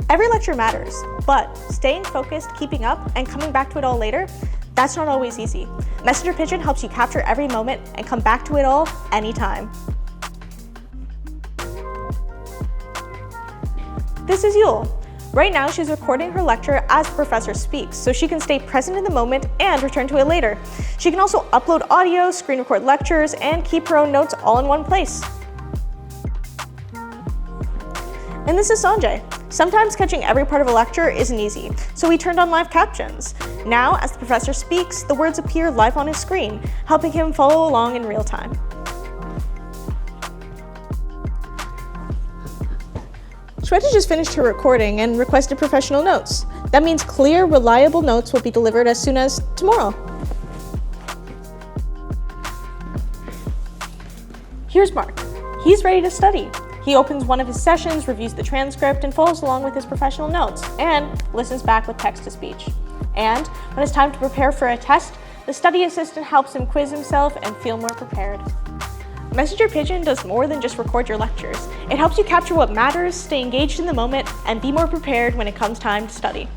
Every lecture matters, but staying focused, keeping up, and coming back to it all later, that's not always easy. Messenger Pigeon helps you capture every moment and come back to it all anytime. This is Yule. Right now, she's recording her lecture as the professor speaks, so she can stay present in the moment and return to it later. She can also upload audio, screen record lectures, and keep her own notes all in one place. And this is Sanjay. Sometimes catching every part of a lecture isn't easy, so we turned on live captions. Now, as the professor speaks, the words appear live on his screen, helping him follow along in real time. Shweta just finished her recording and requested professional notes. That means clear, reliable notes will be delivered as soon as tomorrow. Here's Mark. He's ready to study. He opens one of his sessions, reviews the transcript, and follows along with his professional notes, and listens back with text-to-speech. And when it's time to prepare for a test, the study assistant helps him quiz himself and feel more prepared. Messenger Pigeon does more than just record your lectures. It helps you capture what matters, stay engaged in the moment, and be more prepared when it comes time to study.